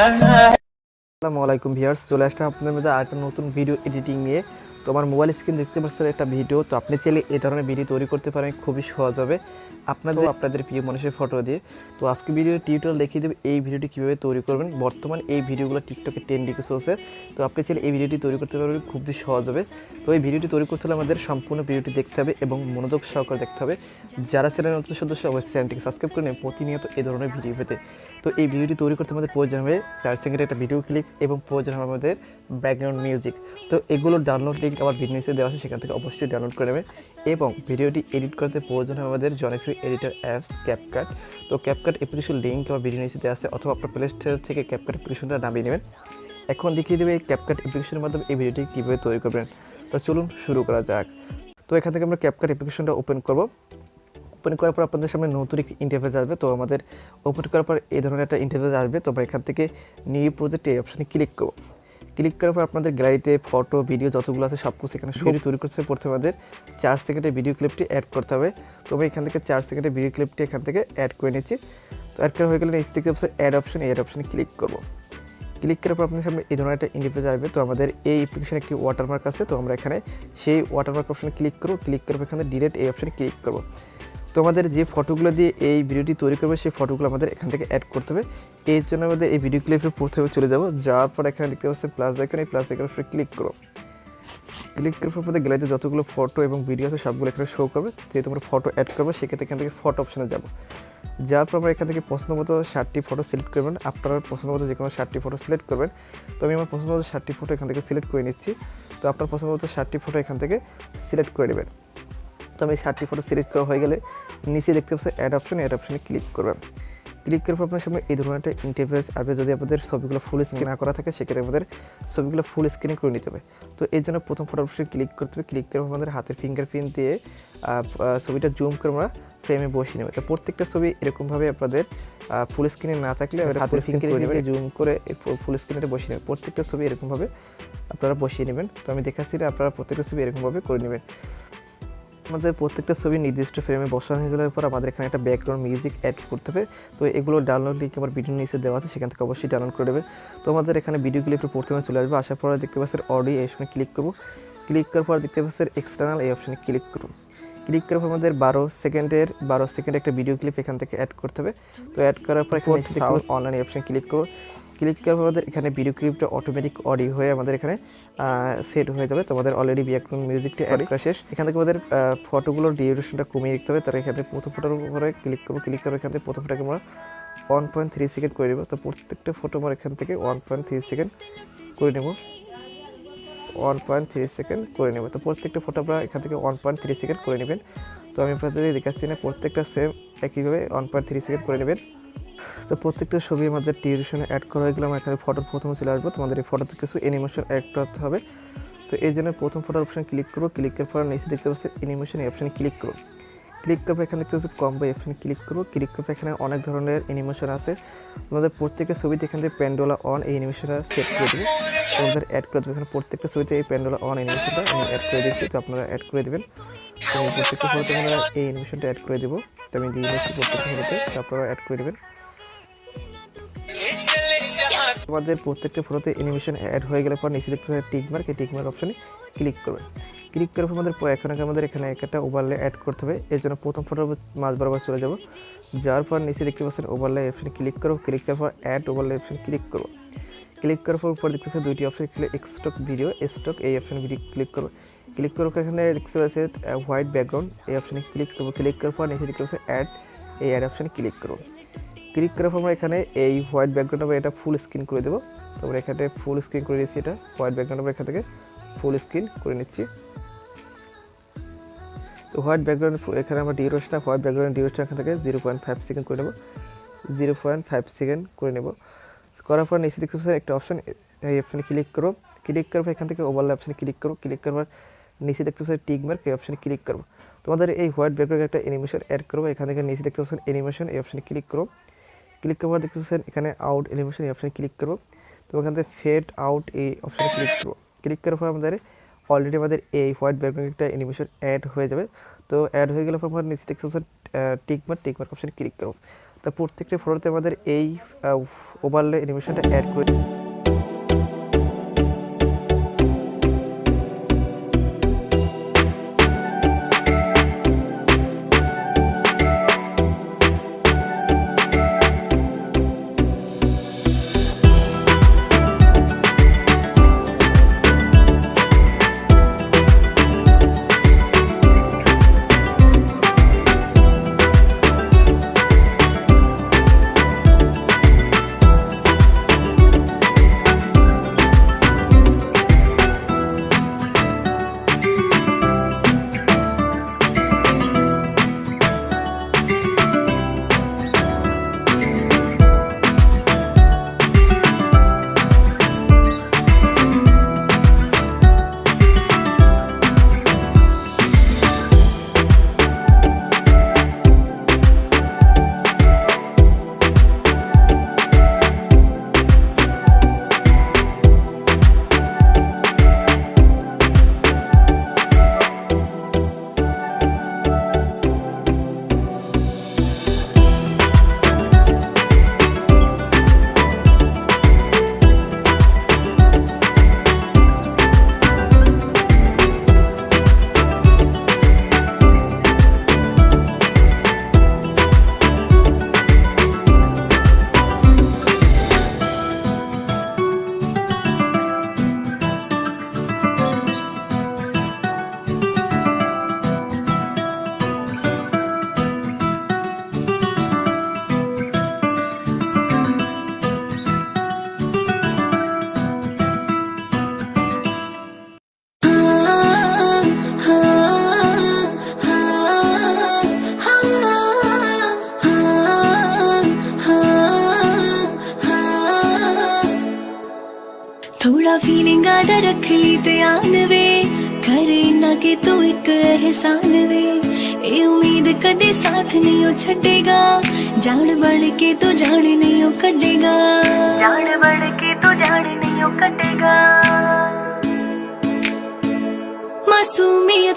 আসসালামু আলাইকুম ভিউয়ার্স, চলে আসলাম আপনাদের মধ্যে আরেকটা নতুন ভিডিও এডিটিং নিয়ে। তো আমার মোবাইল স্ক্রিন দেখতে পাচ্ছেন একটা ভিডিও। তো আপনি চাইলে এই ধরনের ভিডিও তৈরি করতে পারেন খুবই সহজভাবে আপনাদের প্রিয় মানুষের ফটো দিয়ে। তো আজকে ভিডিওর টিউটোরিয়াল দেখিয়ে দেবে এই ভিডিওটি কীভাবে তৈরি করবেন। বর্তমান এই ভিডিওগুলো টিকটকে ট্রেন্ডিংয়ে চলছে। তো আপনি চাইলে এই ভিডিওটি তৈরি করতে পারবেন খুবই সহজভাবে। তো এই ভিডিওটি তৈরি করতে হলে আমাদের সম্পূর্ণ ভিডিওটি দেখতে হবে এবং মনোযোগ সহকারে দেখতে হবে। যারা চ্যানেলের নতুন সদস্য অবশ্যই চ্যানেলটিকে সাবস্ক্রাইব করে নেবেন প্রতিনিয়ত এই ধরনের ভিডিও পেতে। তো এই ভিডিওটি তৈরি করতে আমাদের প্রয়োজন হবে 4 সেকেন্ডের একটা ভিডিও ক্লিপ এবং প্রয়োজন হবে আমাদের ব্যাকগ্রাউন্ড মিউজিক। তো এগুলোর ডাউনলোড লিঙ্ক আমার ভিডিও নিচে দেওয়া আছে, সেখান থেকে অবশ্যই ডাউনলোড করে নেবেন। এবং ভিডিওটি এডিট করতে প্রয়োজন হবে আমাদের জনপ্রিয় এডিটর অ্যাপস ক্যাপকাট। তো ক্যাপকাট অ্যাপ্লিকেশন লিঙ্ক আমার ভিডিও নিচে দেওয়া আছে, অথবা আপনার প্লে স্টোর থেকে ক্যাপকাট অ্যাপ্লিকেশনটা নামিয়ে নেবেন। এখন দেখিয়ে দেবে এই ক্যাপকাট অ্যাপ্লিকেশনের মাধ্যমে এই ভিডিওটি কীভাবে তৈরি করবেন। তো চলুন শুরু করা যাক। তো এখান থেকে আমরা ক্যাপকাট অ্যাপ্লিকেশনটা ওপেন করব। ওপেন করার পর আপনাদের সামনে নতুন একটি ইন্টারফেস আসবে। তো আমাদের ওপেন করার পর এই ধরনের একটা ইন্টারফেস আসবে। তো আমরা এখান থেকে নিউ প্রজেক্ট এই অপশানে ক্লিক করব। ক্লিক করার পর আপনাদের গ্যালারিতে ফটো ভিডিও যতগুলো আছে সব কিছু এখানে ভিডিও তৈরি করতে হবে। প্রথমে আমাদের 4 সেকেন্ডের ভিডিও ক্লিপটি অ্যাড করতে হবে। তো আমি এখান থেকে 4 সেকেন্ডের ভিডিও ক্লিপটি এখান থেকে অ্যাড করে নিচ্ছি। তো অ্যাড করা হয়ে গেলে নিচে দেখতে পাচ্ছেন অ্যাড অপশন, এই অ্যাড অপশানে ক্লিক করব। ক্লিক করার পর আপনার সামনে এই ধরনের একটা ইন্টারফেস আসবে। তো আমাদের এই অ্যাপ্লিকেশনে একটি ওয়াটারমার্ক আছে। তো আমরা এখানে সেই ওয়াটারমার্ক অপশানে ক্লিক করব। ক্লিক করার পর এখানে ডিলিট এই অপশানে ক্লিক করব। তো আমাদের যে ফটোগুলো দিয়ে এই ভিডিওটি তৈরি করবে সেই ফটোগুলো আমাদের এখান থেকে অ্যাড করতে হবে। এর জন্য আমাদের এই ভিডিও ক্লিপের প্রথমে চলে যাব। যাওয়ার পর এখানে দেখতে পাচ্ছেন প্লাস আইকন, এই প্লাস আইকনের উপরে ক্লিক করো। ক্লিক করার পর আমাদের গ্যালারিতে যতগুলো ফটো এবং ভিডিও আছে সবগুলো এখানে শো করবে। যেহেতু আমরা ফটো অ্যাড করবো সেক্ষেত্রে এখান থেকে ফটো অপশানে যাব। যাওয়ার পর আমরা এখান থেকে পছন্দ মতো 60টি ফটো সিলেক্ট করবেন। আপনারা পছন্দ মতো যে কোনো 60টি ফটো সিলেক্ট করবেন। তো আমি আমার পছন্দ মতো 60টি ফটো এখান থেকে সিলেক্ট করে নিচ্ছি। তো আপনার পছন্দ মতো 60টি ফটো এখান থেকে সিলেক্ট করে নেবেন। তো আমি 60টি ফটো সিলেক্ট করা হয়ে গেলে নিচে দেখতে পাচ্ছেন অ্যাড অপশন, অ্যাড অপশানে ক্লিক করবেন। ক্লিক করার পর আপনার সামনে এই ধরনের একটা ইন্টারফেস আসবে। যদি আপনাদের ছবিগুলো ফুল স্ক্রিন না করা থাকে সেক্ষেত্রে আমাদের ছবিগুলো ফুল স্ক্রিনে করে নিতে হবে। তো এই জন্য প্রথম ফটো অপশানে ক্লিক করতে হবে। ক্লিক করার পর আমাদের হাতের ফিঙ্গারপ্রিন্ট দিয়ে ছবিটা জুম করে আমরা ফ্রেমে বসিয়ে নেবে। তো প্রত্যেকটা ছবি এরকমভাবে আপনাদের ফুল স্ক্রিনে না থাকলে হাতের ফিঙ্গারপ্রিন্ট দিয়ে জুম করে ফুল স্ক্রিনে বসিয়ে নেবেন। প্রত্যেকটা ছবি এরকমভাবে আপনারা বসিয়ে নেবেন। তো আমি দেখাচ্ছি না, আপনারা প্রত্যেকটা ছবি এরকমভাবে করে নেবেন। আমাদের প্রত্যেকটা ছবি নির্দিষ্ট ফ্রেমে বসানো হয়ে গেলে পর আমাদের এখানে একটা ব্যাকগ্রাউন্ড মিউজিক অ্যাড করতে হবে। তো এগুলো ডাউনলোড লিঙ্ক আমার ভিডিও নিচে দেওয়া আছে, সেখান থেকে অবশ্যই ডাউনলোড করে দেবে। তো আমাদের এখানে ভিডিও ক্লিপটা প্রথমে চলে আসবে। আসার পরে দেখতে পাচ্ছেন অডিও, এই অপশনে ক্লিক করব। ক্লিক করার পর দেখতে পাচ্ছেন এক্সটার্নাল, এই অপশনে ক্লিক করুন। ক্লিক করার পর আমাদের 12 সেকেন্ডের একটা ভিডিও ক্লিপ এখান থেকে অ্যাড করতে হবে। তো অ্যাড করার পর এখানে সাউন্ড অনলাইন এই অপশনে ক্লিক করব। ক্লিক করার পর আমাদের এখানে ভিডিও ক্লিপটা অটোমেটিক অডিও হয়ে আমাদের এখানে সেট হয়ে যাবে। তো আমাদের অলরেডি ব্যাকগ্রাউন্ড মিউজিকটা অ্যাড করা শেষ। এখান থেকে আমাদের ফটোগুলোর ডিউরেশনটা কমিয়ে রাখতে হবে। তারা এখানে প্রথম ফটোর উপরে ক্লিক করবো। ক্লিক করে এখান থেকে প্রথম ফটোকে আমরা 1.3 সেকেন্ড করে নেব। তো প্রত্যেকটা ফটো আমরা এখান থেকে 1.3 সেকেন্ড করে নেব। 1.3 সেকেন্ড করে নেব। তো প্রত্যেকটা ফটো আমরা এখান থেকে 1.3 সেকেন্ড করে নেবেন। তো আমি আপনাদের দেখাচ্ছি না, প্রত্যেকটা সেম একইভাবে 1.3 সেকেন্ড করে নেবেন। তো প্রত্যেকটা ছবির মধ্যে ডিউরেশনে অ্যাড করা হয়ে গেলে আমরা এখানে ফটোর প্রথমে চলে আসবো। তোমাদের এই ফটোতে কিছু অ্যানিমেশন অ্যাড করতে হবে। তো এই জন্য প্রথম ফটোর অপশানে ক্লিক করবো। ক্লিক করার পর নিচে দেখতে পাচ্ছি অ্যানিমেশন, এই অপশানে ক্লিক করবো। ক্লিক করার পর এখানে দেখতে পাচ্ছি কম্বো, এই অপশানে ক্লিক করবো। ক্লিক করার পর এখানে অনেক ধরনের অ্যানিমেশন আছে। তোমাদের প্রত্যেকটা ছবিতে এখান থেকে প্যান্ডোলা অন এই অ্যানিমেশনটা সেট করে দেবে। তোমাদের অ্যাড করে দেবে। এখানে প্রত্যেকটা ছবিতে এই প্যান্ডোলা অন অ্যানিমেশনটা আমি অ্যাড করে দিচ্ছি। তো আপনারা অ্যাড করে দেবেন। তো প্রত্যেকটা ফটোতে আমরা এই অ্যানিমেশনটা অ্যাড করে দেবো। তো আমি দিয়ে দিচ্ছি প্রত্যেকটা ফটোতে, তো আপনারা অ্যাড করে দেবেন। আমাদের প্রত্যেকটা ফটোতে অ্যানিমেশন অ্যাড হয়ে গেলে পর নিচে দেখতে পাচ্ছেন টিকমার্ক, এই টিকমার্ক অপশনে ক্লিক করবেন। ক্লিক করার পর আমাদের এখানে একটা ওভারলে অ্যাড করতে হবে। এর জন্য প্রথম ফটোর মাঝ বরাবর চলে যাব। যাওয়ার পর নিচে দেখতে পাচ্ছেন ওভারলে অপশনে ক্লিক করব। ক্লিক করার পর অ্যাড ওভারলে অপশনে ক্লিক করব। ক্লিক করার পর উপরে দেখতে পাচ্ছেন দুইটি অপশন, স্টক ভিডিও স্টক, এই অপশনে ভিডিও ক্লিক করব। ক্লিক করার পর এখানে দেখতে পাচ্ছেন হোয়াইট ব্যাকগ্রাউন্ড, এই অপশনে ক্লিক করব। ক্লিক করার পর নিচে দেখতে পাচ্ছেন অ্যাড, এই অ্যাড অপশনে ক্লিক করব। ক্লিক করার পর আমরা এখানে এই হোয়াইট ব্যাকগ্রাউন্ড আমরা এটা ফুল স্ক্রিন করে দেবো। তো আমরা এখানে ফুল স্ক্রিন করে নিচ্ছি। এটা হোয়াইট ব্যাকগ্রাউন্ড আমরা এখান থেকে ফুল স্ক্রিন করে নিচ্ছি। তো হোয়াইট ব্যাকগ্রাউন্ড এখানে আমরা ডিউরেশনটা হোয়াইট ব্যাকগ্রাউন্ড ডিউরেশন এখান থেকে 0.5 সেকেন্ড করে নেব। 0.5 সেকেন্ড করে নেব। করার পর নিচে দেখতে পাচ্ছেন একটা অপশন, এই অপশনে ক্লিক করো। ক্লিক করার পর এখান থেকে ওভারলে অপশনে ক্লিক করো। ক্লিক করার পর নিচে দেখতে পাচ্ছেন টিকমার্ক, এই অপশনে ক্লিক করবো। তোমাদের এই হোয়াইট ব্যাকগ্রাউন্ড একটা অ্যানিমেশন অ্যাড করবো। এখান থেকে নিচে দেখতে পাচ্ছেন অ্যানিমেশন, এই অপশনে ক্লিক করো। ক্লিক করার পর দেখতে পাচ্ছেন এখানে আউট অ্যানিমেশন, এই অপশনে ক্লিক করবো। তো এখান থেকে ফেড আউট এই অপশনে ক্লিক করবো। ক্লিক করার পর আমাদের অলরেডি আমাদের এই হোয়াইট ব্যাকগ্রাউন্ড একটা অ্যানিমেশন অ্যাড হয়ে যাবে। তো অ্যাড হয়ে গেলে পর আমরা নিচে দেখতে পাচ্ছেন টিকমার্ক অপশনে ক্লিক করবো। তো প্রত্যেকটা ফটোতে আমাদের এই ওভারলে অ্যানিমেশনটা অ্যাড করে थोड़ा फीलिंग आदा रख ली ध्यान वे करे ना के तू एक एहसान वे ए उम्मीद कदे साथ नहीं हो छड़ेगा जान बढ़ के तो जान नहीं हो कटेगा जान बढ़ के तो जान नहीं हो कटेगा मासूमियत